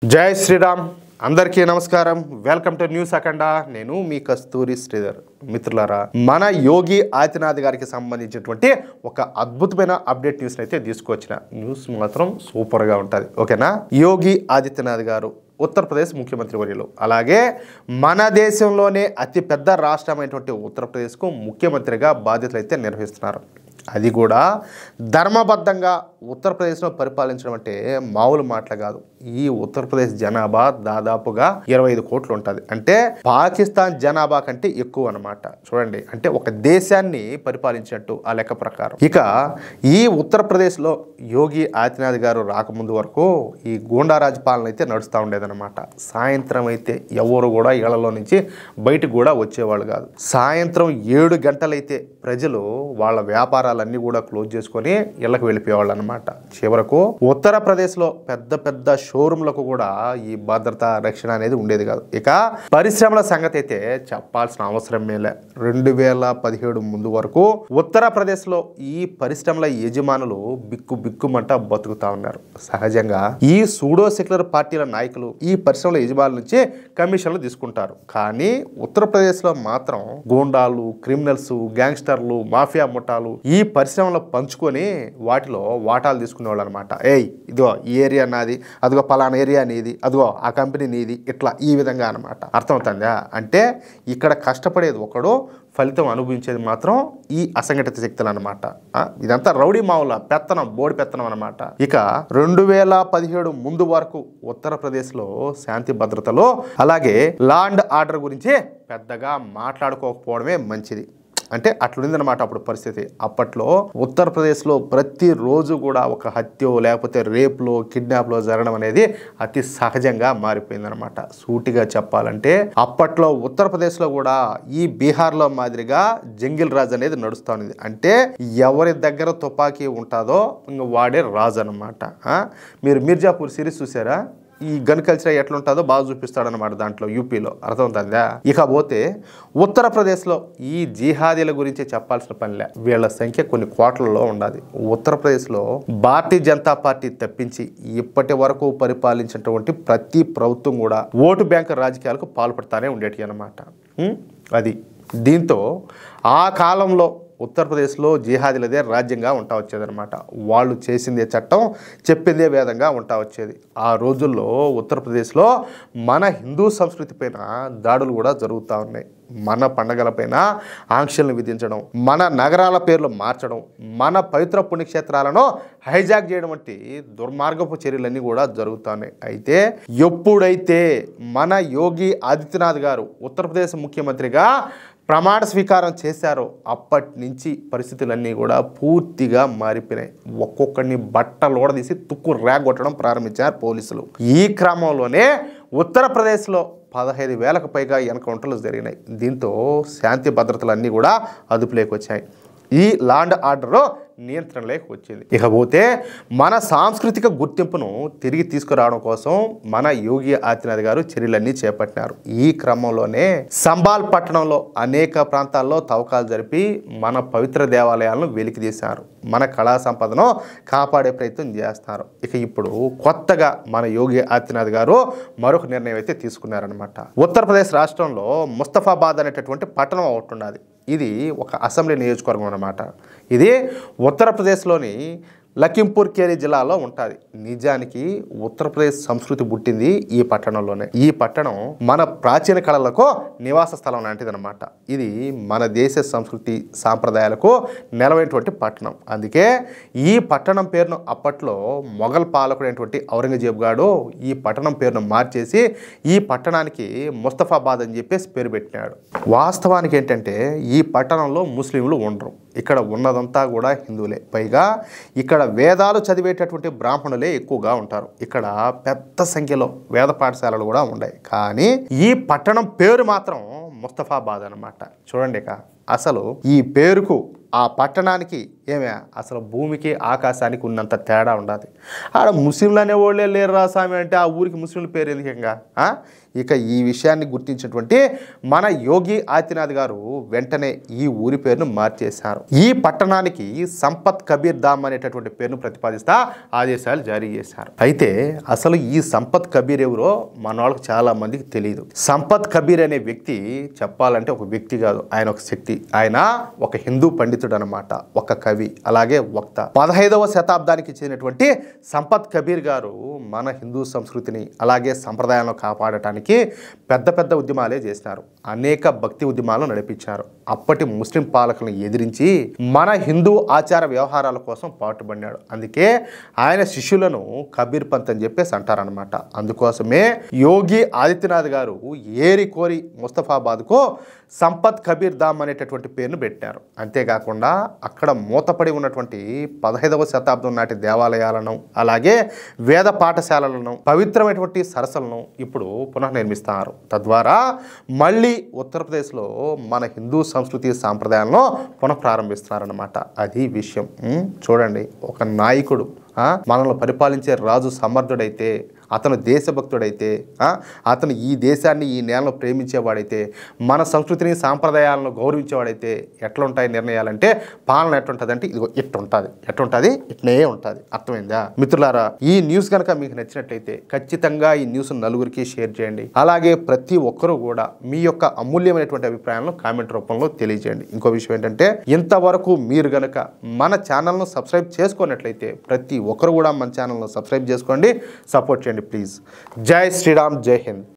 జై శ్రీరామ్ అందరికీ నమస్కారం వెల్కమ్ టు న్యూస్ అఖండ నేను మీ కస్తూరి శ్రీధర్ మిత్రులారా మన యోగి ఆదిత్యనాథ్ గారికి సంబంధించినటువంటి ఒక అద్భుతమైన అప్డేట్ న్యూస్ అయితే తీసుకొచ్చిన న్యూస్ మాత్రం సూపర్ గా ఉంటది ఓకేనా యోగి ఆదిత్యనాథ్ గారు ఉత్తరప్రదేశ్ ముఖ్యమంత్రి వర్యులు అలాగే మన దేశంలోనే అతి పెద్ద రాష్ట్రమైనటువంటి ఉత్తరప్రదేశ్కు ముఖ్యమంత్రిగా బాధ్యతలు అయితే నిర్వహిస్తున్నారు అది కూడా ధర్మబద్ధంగా ఉత్తరప్రదేశ్లో పరిపాలించడం అంటే మామూలు మాటలు కాదు ఈ ఉత్తరప్రదేశ్ జనాభా దాదాపుగా 25 కోట్లు ఉంటుంది అంటే పాకిస్తాన్ జనాభా కంటే ఎక్కువ అన్నమాట చూడండి అంటే ఒక దేశాన్ని పరిపాలించినట్టు ఆ లెక్క ప్రకారం ఇక ఈ ఉత్తరప్రదేశ్లో యోగి ఆదిత్యనాథ్ గారు రాకముందు వరకు ఈ గూండారాజ్ పాలన అయితే నడుస్తూ ఉండేదన్నమాట సాయంత్రం అయితే ఎవరు కూడా ఇళ్లలో నుంచి బయటకు కూడా వచ్చేవాళ్ళు కాదు సాయంత్రం 7 గంటలైతే ప్రజలు వాళ్ళ వ్యాపారాలన్నీ కూడా క్లోజ్ చేసుకొని ఇళ్లకు వెళ్ళిపోయేవాళ్ళు అనమాట చివరకు ఉత్తరప్రదేశ్లో పెద్ద పెద్ద షోరూంలకు కూడా ఈ భద్రతా రక్షణ అనేది ఉండేది కాదు ఇక పరిశ్రమల సంగతి అయితే చెప్పాల్సిన అవసరం మేలే 2017 ముందు వరకు ఉత్తరప్రదేశ్లో ఈ పరిశ్రమల యజమానులు బిక్కుమంట బతుకుతా ఉన్నారు సహజంగా ఈ సూడో సెక్యులర్ పార్టీల నాయకులు ఈ పరిశ్రమల యజమానుల నుంచి కమిషన్లు తీసుకుంటారు కానీ ఉత్తరప్రదేశ్లో మాత్రం గూండాలు క్రిమినల్స్ గ్యాంగ్స్టర్లు మాఫియా ముఠాలు ఈ పరిశ్రమలో పంచుకొని వాటిలో వాటాలు తీసుకునేవాళ్ళు అనమాట ఇదిగో ఈ ఏరియా నాది అదిగో పలానా ఏరియా నీది అదిగో ఆ కంపెనీ నీది ఇట్లా ఈ విధంగా అనమాట అర్థమవుతుందా అంటే ఇక్కడ కష్టపడేది ఒకడు ఫలితం అనుభవించేది మాత్రం ఈ అసంఘటిత శక్తులు అనమాట ఇదంతా రౌడీ మావుల పెత్తనం బోడి పెత్తనం అనమాట ఇక 2017 ముందు వరకు ఉత్తరప్రదేశ్లో శాంతి భద్రతలో అలాగే లా అండ్ ఆర్డర్ గురించి పెద్దగా మాట్లాడుకోకపోవడమే మంచిది అంటే అట్లుందనమాట అప్పుడు పరిస్థితి అప్పట్లో ఉత్తరప్రదేశ్లో ప్రతిరోజు కూడా ఒక హత్యో లేకపోతే రేప్లో కిడ్నాప్లో జరగడం అనేది అతి సహజంగా మారిపోయిందనమాట సూటిగా చెప్పాలంటే అప్పట్లో ఉత్తరప్రదేశ్లో కూడా ఈ బీహార్లో మాదిరిగా జంగిల్ రాజ్ అనేది నడుస్తూ ఉంది అంటే ఎవరి దగ్గర తుపాకీ ఉంటుందో ఇంక వాడే రాజు అనమాట మీరు మిర్జాపూర్ సిరీస్ చూసారా ఈ గన్ కల్చర్ ఎట్లుంటుందో బాగా చూపిస్తాడనమాట దాంట్లో యూపీలో అర్థమవుతుందా ఇకపోతే ఉత్తరప్రదేశ్లో ఈ జిహాదీల గురించి చెప్పాల్సిన పనిలే వీళ్ళ సంఖ్య కొన్ని కోట్లలో ఉండాలి ఉత్తరప్రదేశ్లో భారతీయ జనతా పార్టీ తప్పించి ఇప్పటి వరకు పరిపాలించినటువంటి ప్రతి ప్రభుత్వం కూడా ఓటు బ్యాంకు రాజకీయాలకు పాల్పడతానే ఉండేటి అనమాట అది దీంతో ఆ కాలంలో ఉత్తరప్రదేశ్లో జిహాదీలదే రాజ్యంగా ఉంటా వచ్చేదనమాట వాళ్ళు చేసిందే చట్టం చెప్పిందే వేదంగా ఉంటా వచ్చేది ఆ రోజుల్లో ఉత్తరప్రదేశ్లో మన హిందూ సంస్కృతి పైన దాడులు కూడా జరుగుతూ ఉన్నాయి మన పండగలపైన ఆంక్షలను విధించడం మన నగరాల పేర్లు మార్చడం మన పవిత్ర పుణ్యక్షేత్రాలను హైజాక్ చేయడం వంటి దుర్మార్గపు చర్యలన్నీ కూడా జరుగుతున్నాయి అయితే ఎప్పుడైతే మన యోగి ఆదిత్యనాథ్ గారు ఉత్తరప్రదేశ్ ముఖ్యమంత్రిగా ప్రమాణ స్వీకారం చేశారో అప్పటి నుంచి పరిస్థితులన్నీ కూడా పూర్తిగా మారిపోయినాయి ఒక్కొక్కడిని బట్టలోడదీసి తుక్కు రేగొట్టడం ప్రారంభించారు పోలీసులు ఈ క్రమంలోనే ఉత్తరప్రదేశ్లో 15,000కు పైగా ఎన్కౌంటర్లు జరిగినాయి దీంతో శాంతి భద్రతలన్నీ కూడా అదుపులోకి వచ్చాయి ఈ లా అండ్ ఆర్డర్ నియంత్రణలోకి వచ్చింది ఇకపోతే మన సాంస్కృతిక గుర్తింపును తిరిగి తీసుకురావడం కోసం మన యోగి ఆదిత్యనాథ్ గారు చర్యలన్నీ చేపట్టినారు ఈ క్రమంలోనే సంబాల్ పట్టణంలో అనేక ప్రాంతాల్లో తవ్వకాలు జరిపి మన పవిత్ర దేవాలయాలను వెలికితీశారు మన కళా సంపదను కాపాడే ప్రయత్నం చేస్తున్నారు ఇక ఇప్పుడు కొత్తగా మన యోగి ఆదిత్యనాథ్ గారు మరొక నిర్ణయం అయితే తీసుకున్నారనమాట ఉత్తరప్రదేశ్ రాష్ట్రంలో ముస్తఫాబాద్ అనేటటువంటి పట్టణం ఒకటి ఉన్నది ఇది ఒక అసెంబ్లీ నియోజకవర్గం అన్నమాట ఇది ఉత్తరప్రదేశ్లోని లఖింపూర్ ఖేరి జిల్లాలో ఉంటుంది నిజానికి ఉత్తరప్రదేశ్ సంస్కృతి పుట్టింది ఈ పట్టణంలోనే ఈ పట్టణం మన ప్రాచీన కళలకు నివాస స్థలం లాంటిదన్నమాట ఇది మన దేశ సంస్కృతి సాంప్రదాయాలకు నెలవైనటువంటి పట్టణం అందుకే ఈ పట్టణం పేరును అప్పట్లో మొఘల్ పాలకుడైనటువంటి ఔరంగజేబు గారు ఈ పట్టణం పేరును మార్చేసి ఈ పట్టణానికి ముస్తఫాబాద్ అని చెప్పేసి పేరు పెట్టినాడు వాస్తవానికి ఏంటంటే ఈ పట్టణంలో ముస్లింలు ఉండరు ఇక్కడ ఉన్నదంతా కూడా హిందువులే పైగా ఇక్కడ వేదాలు చదివేటటువంటి బ్రాహ్మణులే ఎక్కువగా ఉంటారు ఇక్కడ పెద్ద సంఖ్యలో వేద పాఠశాలలు కూడా ఉన్నాయి కానీ ఈ పట్టణం పేరు మాత్రం ముస్తఫాబాద్ అనమాట చూడండి ఇక అసలు ఈ పేరుకు ఆ పట్టణానికి ఏమే అసలు భూమికి ఆకాశానికి ఉన్నంత తేడా ఉండాలి. ఆడ ముస్లింలు అనేవాళ్ళే లేరు రా స్వామి అంటే ఆ ఊరికి ముస్లింల పేరు ఎందుకంగా? ఇక ఈ విషయాన్ని గుర్తించినటువంటి మన యోగి ఆదిత్యనాథ్ గారు వెంటనే ఈ ఊరి పేరును మార్చేశారు. ఈ పట్టణానికి సంపత్ కబీర్ ధామ్ అనేటటువంటి పేరును ప్రతిపాదిస్తా ఆదేశాలు జారీ చేశారు. అయితే అసలు ఈ సంపత్ కబీర్ ఎవరో మన వాళ్ళకి చాలా మందికి తెలియదు. సంపత్ కబీర్ అనే వ్యక్తి చెప్పాలంటే ఒక వ్యక్తి కాదు, ఆయన ఒక శక్తి. ఆయన ఒక హిందూ పండితుడు అనమాట, ఒక కవి, అలాగే వక్త. 15వ శతాబ్దానికి చెందినటువంటి సంపత్ కబీర్ గారు మన హిందూ సంస్కృతిని అలాగే సంప్రదాయాలను కాపాడటానికి పెద్ద పెద్ద ఉద్యమాలే చేసినారు. అనేక భక్తి ఉద్యమాలను నడిపించారు. అప్పటి ముస్లిం పాలకులను ఎదిరించి మన హిందూ ఆచార వ్యవహారాల కోసం పాటుపడినాడు. అందుకే ఆయన శిష్యులను కబీర్ పంత్ అని చెప్పేసి అంటారనమాట. అందుకోసమే యోగి ఆదిత్యనాథ్ గారు ఏరి కోరి ముస్తఫాబాద్కు సంపత్ కబీర్ ధామ్ అనేటటువంటి పేరును పెట్టారు. అంతేకాకుండా అక్కడ మూతపడి ఉన్నటువంటి 15వ శతాబ్దం నాటి దేవాలయాలను అలాగే వేద పాఠశాలలను పవిత్రమైనటువంటి సరస్సులను ఇప్పుడు పునర్నిర్మిస్తారు. తద్వారా మళ్ళీ ఉత్తరప్రదేశ్లో మన హిందూ సంస్కృతి సాంప్రదాయాలను పునఃప్రారంభిస్తున్నారన్నమాట. అది విషయం. చూడండి, ఒక నాయకుడు మనల్ని పరిపాలించే రాజు సమర్థుడైతే, అతను దేశభక్తుడైతే, అతను ఈ దేశాన్ని ఈ నేలను ప్రేమించేవాడైతే, మన సంస్కృతిని సాంప్రదాయాలను గౌరవించేవాడైతే ఎట్లా ఉంటాయి నిర్ణయాలంటే పాలన ఎట్లుంటుందంటే ఇదిగో ఎట్టుంటుంది, ఎట్టుంటుంది, ఇట్నే ఉంటుంది. అర్థమైందా మిత్రులారా? ఈ న్యూస్ కనుక మీకు నచ్చినట్లయితే ఖచ్చితంగా ఈ న్యూస్ నలుగురికి షేర్ చేయండి. అలాగే ప్రతి ఒక్కరూ కూడా మీ యొక్క అమూల్యమైనటువంటి అభిప్రాయాలను కామెంట్ రూపంలో తెలియజేయండి. ఇంకో విషయం ఏంటంటే ఇంతవరకు మీరు గనక మన ఛానల్ను సబ్స్క్రైబ్ చేసుకున్నట్లయితే ప్రతి ఒక్కరు కూడా మన ఛానల్ను సబ్స్క్రైబ్ చేసుకోండి, సపోర్ట్ చేయండి ప్లీజ్. జై శ్రీరామ్, జై హింద్.